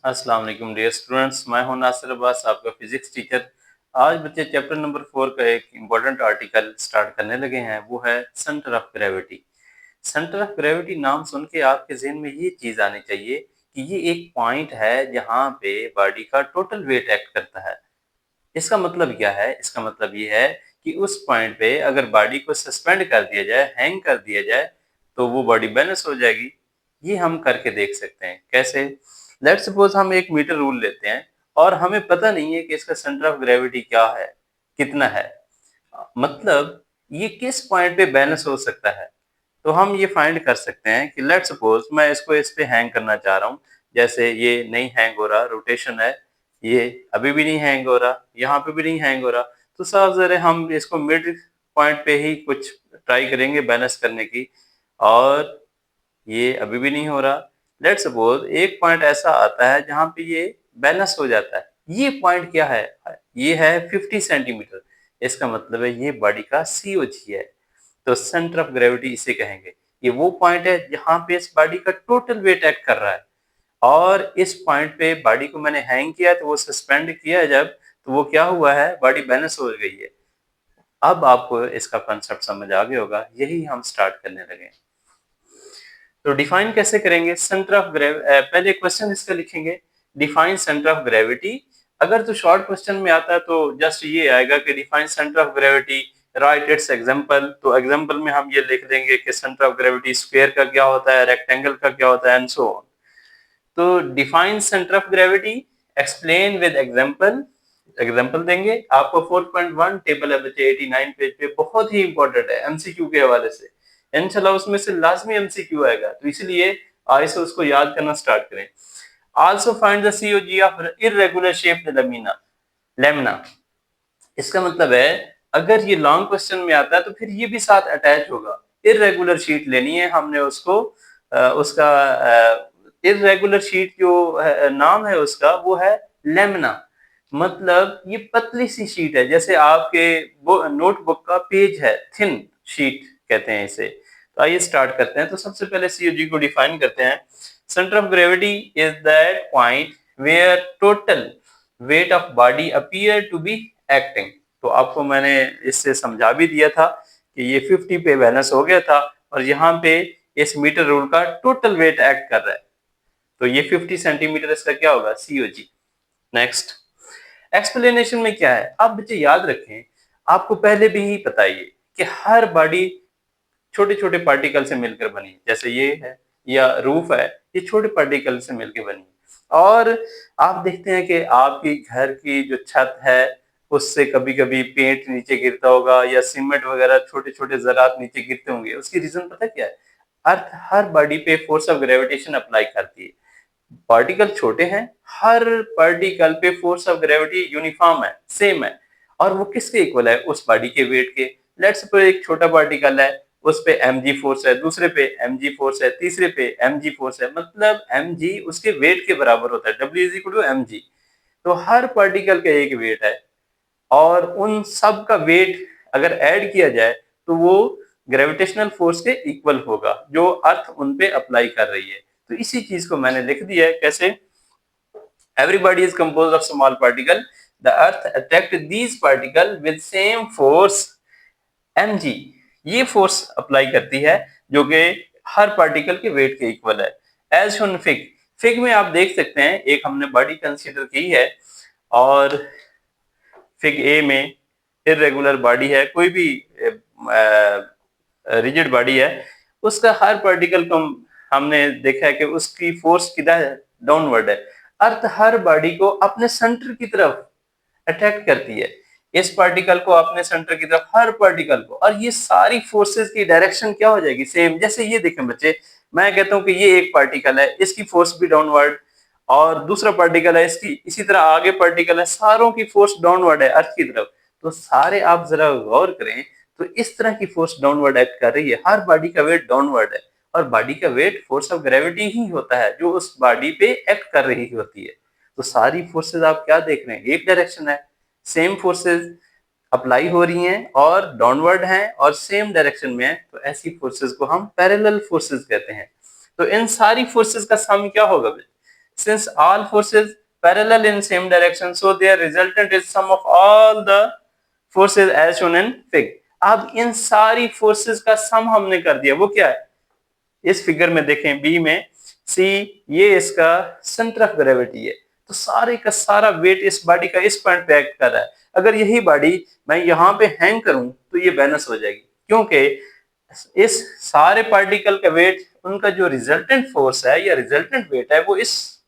अस्सलाम वालेकुम dear students, मैं हूं नासिर अब्बास, आपका फिजिक्स टीचर। आज बच्चे चैप्टर नंबर 4 का एक इम्पोर्टेंट आर्टिकल स्टार्ट करने लगे हैं। वो है centre of gravity. Centre of gravity नाम सुन के आपके ज़हन में ये चीज़ आनी चाहिए कि ये एक पॉइंट है जहाँ पे बॉडी का टोटल वेट एक्ट करता है। इसका मतलब क्या है? इसका मतलब ये है कि उस पॉइंट पे अगर बॉडी को सस्पेंड कर दिया जाए, हैंग कर दिया जाए, तो वो बॉडी बैलेंस हो जाएगी। ये हम करके देख सकते हैं। कैसे? लेट्स सपोज हम एक मीटर रूल लेते हैं और हमें पता नहीं है कि इसका सेंटर ऑफ ग्रेविटी क्या है, कितना है। मतलब ये किस पॉइंट पे बैलेंस हो सकता है। तो हम ये फाइंड कर सकते हैं कि लेट्स सपोज मैं इसको इस पे हैंग करना चाह रहा हूँ। जैसे ये नहीं हैंग हो रहा, रोटेशन है, ये अभी भी नहीं हैंग हो रहा, यहाँ पे भी नहीं हैंग हो रहा। तो साफ ज़रा हम इसको मिड पॉइंट पे ही कुछ ट्राई करेंगे बैलेंस करने की, और ये अभी भी नहीं हो रहा। लेट्स सपोज एक पॉइंट ऐसा आता है जहाँ पे ये बैलेंस हो जाता है। ये पॉइंट क्या है? ये है 50 सेंटीमीटर। इसका मतलब है ये बॉडी का सीओजी है। तो सेंटर ऑफ ग्रेविटी इसे कहेंगे। ये वो पॉइंट है जहाँ पे इस बॉडी का टोटल वेट एक्ट कर रहा है, और इस पॉइंट पे बॉडी को मैंने हैंग किया, तो वो सस्पेंड किया जब, तो वो क्या हुआ है, बॉडी बैलेंस हो गई है। अब आपको इसका कंसेप्ट समझ आ गया होगा, यही हम स्टार्ट करने लगे। तो डिफाइन कैसे करेंगे सेंटर ऑफ पहले क्वेश्चन इसका लिखेंगे, डिफाइन सेंटर ऑफ ग्रेविटी। अगर तो शॉर्ट क्वेश्चन में आता है तो जस्ट ये आएगा कि define centre of gravity, right it's example. तो एग्जांपल में हम ये लिख देंगे कि सेंटर ऑफ ग्रेविटी स्क्वायर का क्या होता है, रेक्टेंगल का क्या होता है, एंड सो ऑन। तो define centre of gravity, explain with example. Example देंगे आपको। 4.1 टेबल है बच्चे, 89 पेज पे, बहुत ही इंपॉर्टेंट है एमसीक्यू के हवाले से। इंशाल्लाह उसमें से लाजमी एमसीक्यू आएगा, तो इसलिए आज से उसको याद करना स्टार्ट करें। Also find the COG of irregular shaped lamina. इसका मतलब है अगर ये लॉन्ग क्वेश्चन में आता है तो फिर ये भी साथ अटैच होगा। इर्रेगुलर शीट लेनी है हमने उसको, उसका इर्रेगुलर शीट जो नाम है उसका वो है लेमिना। मतलब ये पतली सी शीट है, जैसे आपके नोटबुक का पेज है, थिन शीट कहते हैं इसे। तो आइए स्टार्ट करते हैं। तो सबसे पहले सीओजी को डिफाइन करते हैं। Centre of gravity is that point where total weight of body appear to be acting. तो आपको मैंने इससे समझा भी दिया था कि ये 50 पे बैलेंस हो गया था, और यहाँ पे इस मीटर रूल का टोटल वेट एक्ट कर रहा है। तो ये 50 सेंटीमीटर इसका क्या होगा, सीओजी। नेक्स्ट एक्सप्लेनेशन में क्या है, आप बच्चे याद रखें, आपको पहले भी ही पता है कि हर बॉडी छोटे छोटे पार्टिकल से मिलकर बनी। जैसे ये है या रूफ है, ये छोटे पार्टिकल से मिलकर बनी। और आप देखते हैं कि आपकी घर की जो छत है उससे कभी कभी पेंट नीचे गिरता होगा, या सीमेंट वगैरह छोटे छोटे जरात नीचे गिरते होंगे। उसकी रीजन पता क्या है? अर्थ हर बॉडी पे फोर्स ऑफ ग्रेविटेशन अप्लाई करती है। पार्टिकल छोटे हैं, हर पार्टिकल पे फोर्स ऑफ ग्रेविटी यूनिफॉर्म है, सेम है। और वो किसके इक्वल है? उस बॉडी के वेट के। लेट्स सपोज एक छोटा पार्टिकल है, उस पे mg फोर्स है, दूसरे पे mg फोर्स है, तीसरे पे mg फोर्स है। मतलब mg उसके वेट के बराबर होता है, W is equal to mg। तो हर पार्टिकल का एक वेट है, और उन सब का वेट अगर ऐड किया जाए तो वो ग्रेविटेशनल फोर्स के इक्वल होगा जो अर्थ उन पे अप्लाई कर रही है। तो इसी चीज को मैंने लिख दिया है। कैसे? Everybody is composed of small particle, the earth attract these particle with same force mg। ये फोर्स अप्लाई करती है जो कि हर पार्टिकल के वेट के इक्वल है। एज शोन फिग, फिग में आप देख सकते हैं एक हमने बॉडी कंसीडर की है, और फिग ए में इरेगुलर बॉडी है, कोई भी रिजिड बॉडी है, उसका हर पार्टिकल को हमने देखा है कि उसकी फोर्स किधर है, डाउनवर्ड है। अर्थ हर बॉडी को अपने सेंटर की तरफ अट्रैक्ट करती है, इस पार्टिकल को अपने सेंटर की तरफ, हर पार्टिकल को। और ये सारी फोर्सेस की डायरेक्शन क्या हो जाएगी, सेम। जैसे ये देखें बच्चे, मैं कहता हूं कि ये एक पार्टिकल है, इसकी फोर्स भी डाउनवर्ड, और दूसरा पार्टिकल है, इसकी इसी तरह आगे पार्टिकल है, सारों की फोर्स डाउनवर्ड है अर्थ की तरफ। तो सारे आप जरा गौर करें, तो इस तरह की फोर्स डाउनवर्ड एक्ट कर रही है, हर बॉडी का वेट डाउनवर्ड है। और बॉडी का वेट फोर्स ऑफ ग्रेविटी ही होता है जो उस बॉडी पे एक्ट कर रही होती है। तो सारी फोर्सेस आप क्या देख रहे हैं, एक डायरेक्शन है, सेम फोर्सेस अप्लाई हो रही हैं और डाउनवर्ड हैं और सेम डायरेक्शन में है। तो ऐसी फोर्सेस को हम पैरेलल फोर्सेस कहते हैं। तो इन सारी फोर्सेस का सम क्या होगा? since all forces parallel in same direction, so their resultant is sum of all the forces as shown in fig. अब इन सारी फोर्सेस का सम हमने कर दिया, वो क्या है इस फिगर में देखें बी में, सी ये इसका सेंटर ऑफ ग्रेविटी है, तो सारे का सारा वेट इस बॉडी का इस पॉइंट पे एक्ट कर रहा है। अगर यही बॉडी मैं यहाँ पे हैंग करूं तो ये बैलेंस हो जाएगी, क्योंकि इस सारे पार्टिकल का वेट उनका जो रिजल्टेंट फोर्स है या रिजल्टेंट वेट है वो इस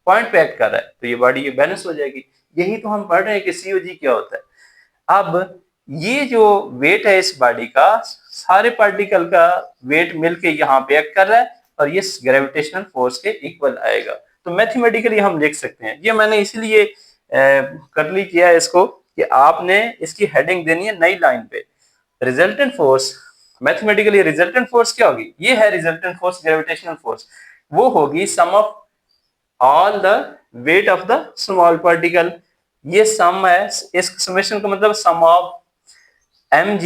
पॉइंट पे एक्ट कर रहा है, तो ये बॉडी ये बैलेंस हो जाएगी। यही तो हम पढ़ रहे हैं कि सीओजी क्या होता है। अब ये जो वेट है इस बॉडी का, सारे पार्टिकल का वेट मिलके यहाँ पे एक्ट कर रहा है और ये ग्रेविटेशनल फोर्स के इक्वल आएगा। तो मैथमेटिकली हम लिख सकते हैं, ये मैंने इसलिए करली किया है इसको कि आपने इसकी हेडिंग देनी है नई लाइन पे, resultant force. Mathematically resultant force क्या होगी, ये है रिजल्टेंट फोर्स ग्रेविटेशनल फोर्स, वो होगी sum of all the weight of the small particle. ये सम है, इस समेशन का मतलब सम ऑफ mg,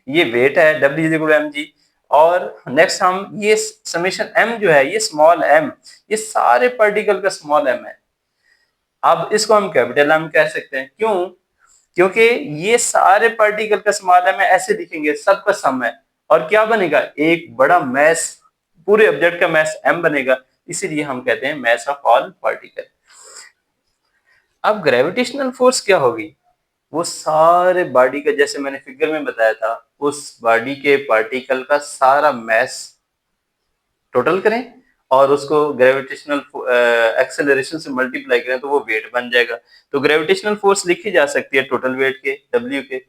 ये वेट है w is equal to mg, और नेक्स्ट हम ये समेशन m जो है ये स्मॉल m, ये सारे पार्टिकल का स्मॉल m है। अब इसको हम कैपिटल M कह सकते हैं, क्यों, क्योंकि ये सारे पार्टिकल का स्मॉल m है, ऐसे लिखेंगे सबका सम है और क्या बनेगा एक बड़ा मैस, पूरे ऑब्जेक्ट का मैस m बनेगा, इसीलिए हम कहते हैं मैस ऑफ ऑल पार्टिकल। अब ग्रेविटेशनल फोर्स क्या होगी, वो सारे बॉडी का, जैसे मैंने फिगर में बताया था, उस बॉडी के पार्टिकल का सारा मैस टोटल करें और उसको ग्रेविटेशनल एक्सेलरेशन से मल्टीप्लाई करें तो वो वेट बन जाएगा। तो ग्रेविटेशनल फोर्स लिखी जा सकती है टोटल वेट के W के,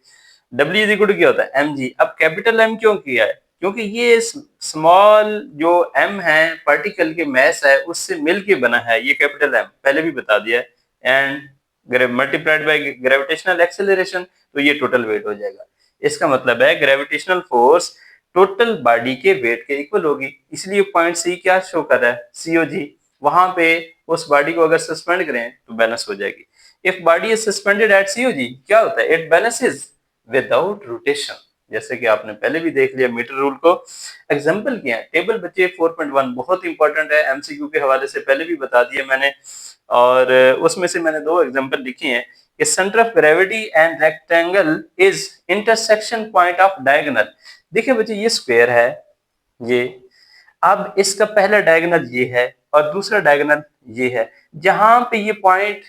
W इज इक्वल टू क्या होता है mg। अब कैपिटल M क्यों किया है, क्योंकि ये स्मॉल जो m है पार्टिकल के मैस है उससे मिलके बना है, ये कैपिटल M पहले भी बता दिया है, and multiplied by gravitational acceleration, तो ये टोटल वेट हो जाएगा। इसका मतलब है ग्रेविटेशनल फोर्स टोटल बॉडी के वेट के इक्वल होगी, इसलिए पॉइंट सी क्या शो कर रहा है सीओजी, वहां पे उस बॉडी को अगर सस्पेंड करें तो बैलेंस हो जाएगी। If body is suspended at COG क्या होता है, इट बैलेंसेस विदाउट रोटेशन, जैसे कि आपने पहले भी देख लिया मीटर रूल को एग्जांपल किया है। टेबल बच्चे 4.1 बहुत इंपॉर्टेंट है, एमसीक्यू के हवाले से पहले भी बता दिया मैंने, और उसमें से मैंने दो एग्जांपल लिखे हैं कि centre of gravity and rectangle is intersection point of diagonal. देखिए बच्चे ये स्क्वायर है ये, अब इसका पहला डायगोनल ये है और दूसरा डायगोनल ये है, जहां पे ये पॉइंट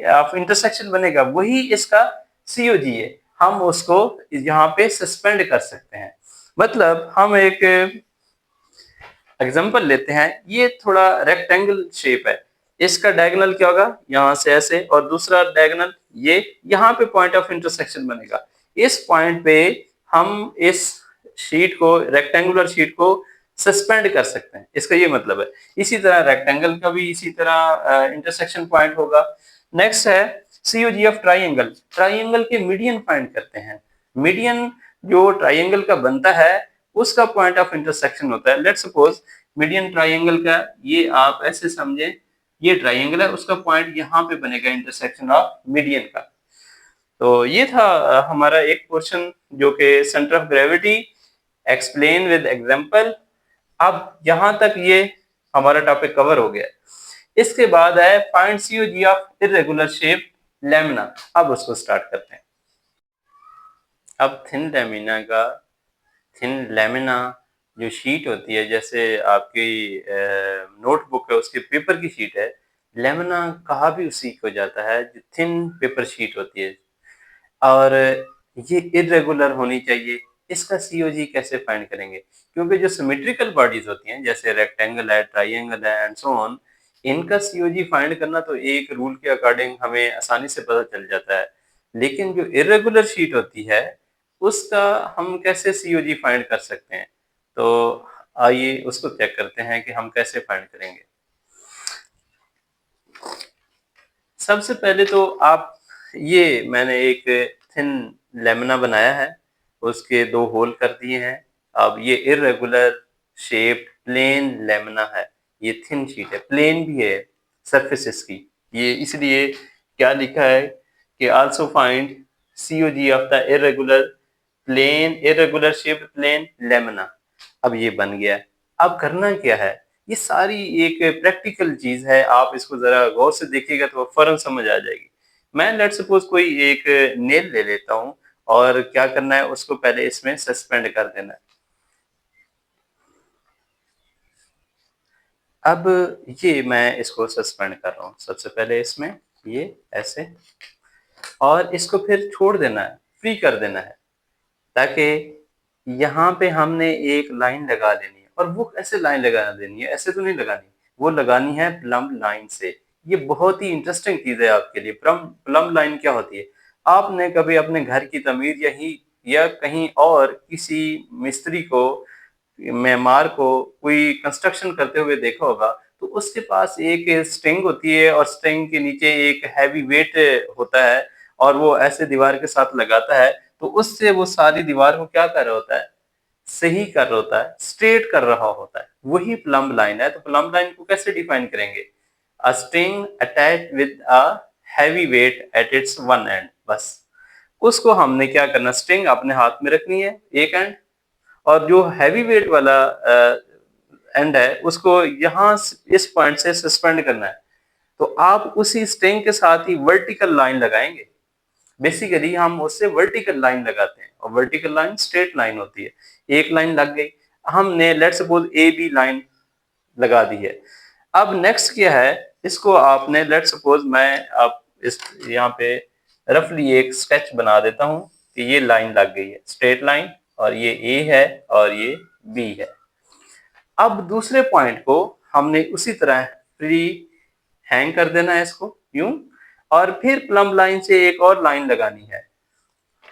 ऑफ इंटरसेक्शन बनेगा वही इसका सीओजी है, हम उसको यहाँ पे सस्पेंड कर सकते हैं। मतलब हम एक एग्जांपल लेते हैं, ये थोड़ा रेक्टेंगल शेप है, इसका डायगोनल क्या होगा यहाँ से ऐसे, और दूसरा डायगोनल ये यहाँ पे पॉइंट ऑफ इंटरसेक्शन बनेगा, इस पॉइंट पे हम इस शीट को, रेक्टेंगुलर शीट को सस्पेंड कर सकते हैं, इसका ये मतलब है। इसी तरह रेक्टेंगल का भी इसी तरह इंटरसेक्शन पॉइंट होगा। नेक्स्ट है सीओजी ऑफ ट्राइंगल, ट्राइंगल के मीडियन फाइंड करते हैं, मीडियन जो ट्राइंगल का बनता है उसका पॉइंट ऑफ इंटरसेक्शन होता है। लेट्स सपोज मीडियन ट्राइंगल का, ये आप ऐसे समझें ये ट्राइंगल है, उसका पॉइंट यहाँ पे बनेगा इंटरसेक्शन ऑफ मीडियन का। तो ये था हमारा एक पोर्शन जो कि centre of gravity explain with example. अब यहां तक ये हमारा टॉपिक कवर हो गया। इसके बाद है find COG of irregular shape lamina, अब उसको स्टार्ट करते हैं। अब थिन लैमिना जो शीट होती है, जैसे आपकी नोटबुक है उसके पेपर की शीट है, लैमिना कहा भी उसी को जाता है जो थिन पेपर शीट होती है, और ये इरेगुलर होनी चाहिए। इसका सीओजी कैसे फाइंड करेंगे, क्योंकि जो सिमेट्रिकल बॉडीज होती हैं जैसे रेक्टेंगल है, ट्राइंगल है एंड सो ऑन, इनका सीओजी फाइंड करना तो एक रूल के अकॉर्डिंग हमें आसानी से पता चल जाता है, लेकिन जो इरेगुलर शीट होती है उसका हम कैसे सीओजी फाइंड कर सकते हैं। तो आइए उसको चेक करते हैं कि हम कैसे फाइंड करेंगे। सबसे पहले तो आप, ये मैंने एक थिन लेमिना बनाया है, उसके दो होल कर दिए हैं। अब ये इरेगुलर शेप प्लेन लेमिना है, ये थिन शीट है, प्लेन भी है सरफेस इसकी, ये इसलिए क्या लिखा है कि also find COG of the irregular shape plane lamina. अब ये बन गया, अब करना क्या है, ये सारी एक प्रैक्टिकल चीज है, आप इसको जरा गौर से देखिएगा तो फौरन समझ आ जाएगी। मैं लेट सपोज कोई एक नेल ले लेता हूँ और क्या करना है, उसको पहले इसमें सस्पेंड कर देना है। अब ये मैं इसको सस्पेंड कर रहा हूँ, सबसे पहले इसमें ये ऐसे, और इसको फिर छोड़ देना है, फ्री कर देना है, ताकि यहाँ पे हमने एक लाइन लगा देनी है। और वो कैसे लाइन लगा देनी है, ऐसे तो नहीं लगानी, वो लगानी है प्लम्ब लाइन से। ये बहुत ही इंटरेस्टिंग चीज है आपके लिए। प्लम्ब लाइन क्या होती है, आपने कभी अपने घर की तमीर या कहीं और किसी मिस्त्री को, मेमार को कोई कंस्ट्रक्शन करते हुए देखा होगा, तो उसके पास एक स्ट्रिंग होती है और स्ट्रिंग के नीचे एक हैवी वेट होता है, और वो ऐसे दीवार के साथ लगाता है, तो उससे वो सारी दीवार को क्या कर रहा होता है, सही कर रहा होता है, स्ट्रेट कर रहा होता है। वही प्लम्ब लाइन है। तो प्लम्ब लाइन को कैसे डिफाइन करेंगे, a string attached with a heavy weight at its one and. बस उसको हमने क्या करना, स्ट्रिंग अपने हाथ में रखनी है एक एंड, और जो हैवी वेट वाला एंड है उसको यहाँ इस पॉइंट से सस्पेंड करना है। तो आप उसी स्ट्रिंग के साथ ही वर्टिकल लाइन लगाएंगे। बेसिकली हम उससे वर्टिकल लाइन लगाते हैं, और वर्टिकल लाइन स्ट्रेट लाइन होती है। एक लाइन लग गई, हमने let suppose A B line लगा दी है। अब नेक्स्ट क्या है, इसको आपने लेट सपोज मैं आप इस यहाँ पे रफली एक स्केच बना देता हूँ कि ये लाइन लग गई है, स्ट्रेट लाइन, और ये ए है और ये बी है। अब दूसरे पॉइंट को हमने उसी तरह फ्री हैंग कर देना है इसको यूं, और फिर प्लम्ब लाइन से एक और लाइन लगानी है।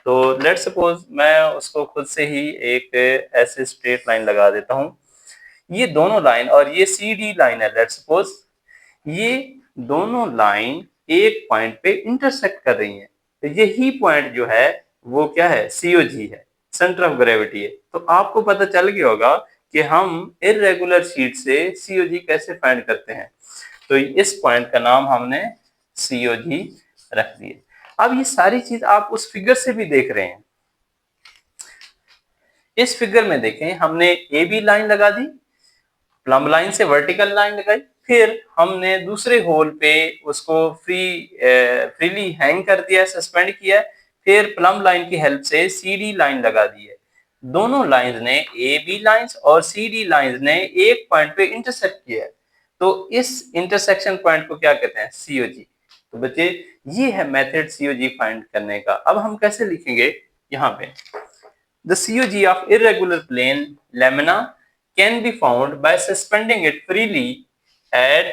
तो लेट सपोज मैं उसको खुद से ही एक ऐसे स्ट्रेट लाइन लगा देता हूँ। ये दोनों लाइन और ये सी डी लाइन है, लेट सपोज ये दोनों लाइन एक पॉइंट पे इंटरसेक्ट कर रही हैं। तो यही पॉइंट जो है वो क्या है, सीओजी है, सेंटर ऑफ ग्रेविटी है। तो आपको पता चल गया होगा कि हम इर्रेगुलर शीट से सीओजी कैसे फाइंड करते हैं। तो इस पॉइंट का नाम हमने सीओजी रख दिया। अब ये सारी चीज आप उस फिगर से भी देख रहे हैं। इस फिगर में देखें, हमने ए बी लाइन लगा दी, प्लम्ब लाइन से वर्टिकल लाइन लगाई, फिर हमने दूसरे होल पे उसको फ्रीली हैंग कर दिया, सस्पेंड किया, फिर प्लम्ब लाइन की हेल्प से सी डी लाइन लगा दी है। दोनों लाइंस ने, ए बी लाइंस और सी डी लाइंस ने एक पॉइंट पे इंटरसेक्ट किया है। तो इस इंटरसेक्शन पॉइंट को क्या कहते हैं, सीओजी। तो बच्चे ये है मेथड सीओजी फाइंड करने का। अब हम कैसे लिखेंगे, यहाँ पे the COG of irregular plane lamina can be found by suspending it freely at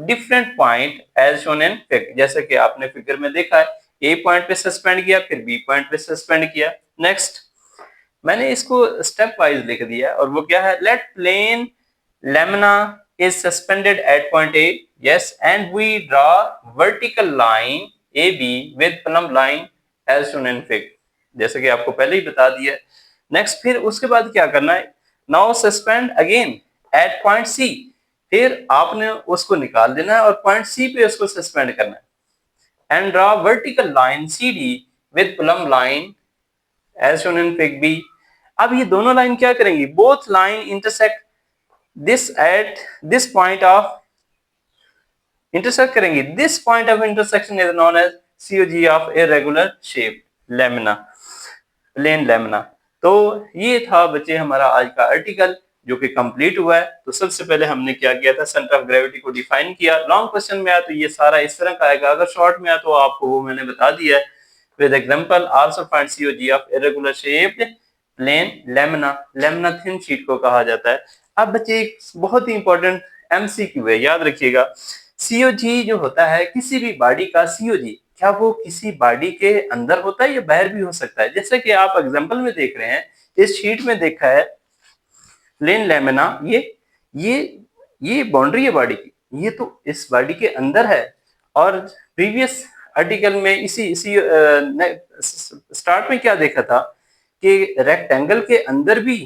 different point as shown in figure। जैसे कि आपने फिगर में देखा है, ए पॉइंट पे सस्पेंड किया, फिर बी पॉइंट पे सस्पेंड किया। नेक्स्ट मैंने इसको स्टेप वाइज लिख दिया, और वो क्या है, let plane lamina is suspended at point A, yes, and we draw vertical line AB with plumb line as shown in figure। जैसे कि आपको पहले ही बता दिया। नेक्स्ट फिर उसके बाद क्या करना है, now suspend again at point C. फिर आपने उसको निकाल देना है और पॉइंट सी पे उसको सस्पेंड करना है, and draw vertical line C D with plumb line as shown in figure B. अब ये दोनों लाइन क्या करेंगी, both line intersect this at this point of intersect करेंगी। This point of intersection is known as COG of irregular shape lamina, plane lamina. तो ये था बच्चे हमारा आज का आर्टिकल जो कि कंप्लीट हुआ है। तो सबसे पहले हमने क्या किया था, सेंटर ऑफ ग्रेविटी को डिफाइन किया। लॉन्ग क्वेश्चन में आया तो ये सारा इस तरह का आएगा, अगर शॉर्ट में आया तो आपको वो मैंने बता दिया है। With example also find COG of irregular shaped plane lamina. Lamina thin sheet को कहा जाता है। अब बच्चे एक बहुत ही इंपॉर्टेंट एमसीक्यू है, याद रखिएगा। सीओजी जो होता है किसी भी बॉडी का सीओजी, क्या वो किसी बॉडी के अंदर होता है या बाहर भी हो सकता है। जैसे कि आप एग्जांपल में देख रहे हैं, इस शीट में देखा है प्लेन लेमिना, ये बाउंड्री है बॉडी की, ये तो इस बॉडी के अंदर है। और प्रीवियस आर्टिकल में इसी स्टार्ट में क्या देखा था कि रेक्टेंगल के अंदर भी,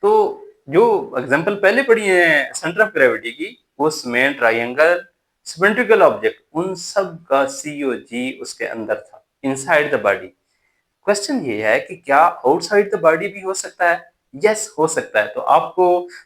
तो जो एग्जांपल पहले पढ़ी है सेंटर ऑफ ग्रेविटी की, उसमें ट्राइंगल सिमेट्रिकल ऑब्जेक्ट उन सब का सीओजी उसके अंदर था, इनसाइड द बॉडी। क्वेश्चन ये है कि क्या आउटसाइड द बॉडी भी हो सकता है। यस, हो सकता है। तो आपको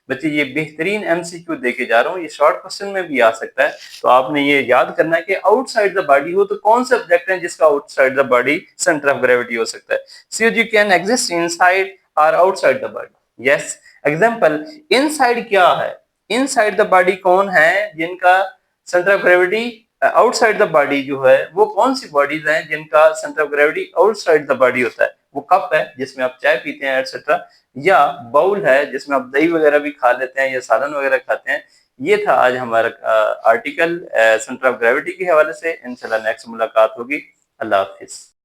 बच्चे ये बेहतरीन एमसीक्यू देके जा रहा हूँ, ये शॉर्ट क्वेश्चन में भी आ सकता है। तो आपने ये याद करना है कि आउटसाइड द बॉडी हो तो कौन सा ऑब्जेक्ट है जिसका outside the body centre of gravity हो सकता है। सीओजी कैन एग्जिस्ट इनसाइड और outside the body. Yes, example, inside क्या है? इनसाइड द बॉडी कौन है जिनका centre of gravity outside the body जो है, वो कौन सी बॉडीज हैं जिनका centre of gravity outside the body होता है? वो कप है जिसमें आप चाय पीते हैं एटसेट्रा, या बाउल है जिसमें आप दही वगैरह भी खा लेते हैं या सालन वगैरह खाते हैं। ये था आज हमारा आर्टिकल सेंटर ऑफ ग्रेविटी के हवाले से। इंशाल्लाह नेक्स्ट मुलाकात होगी। अल्लाह हाफिज।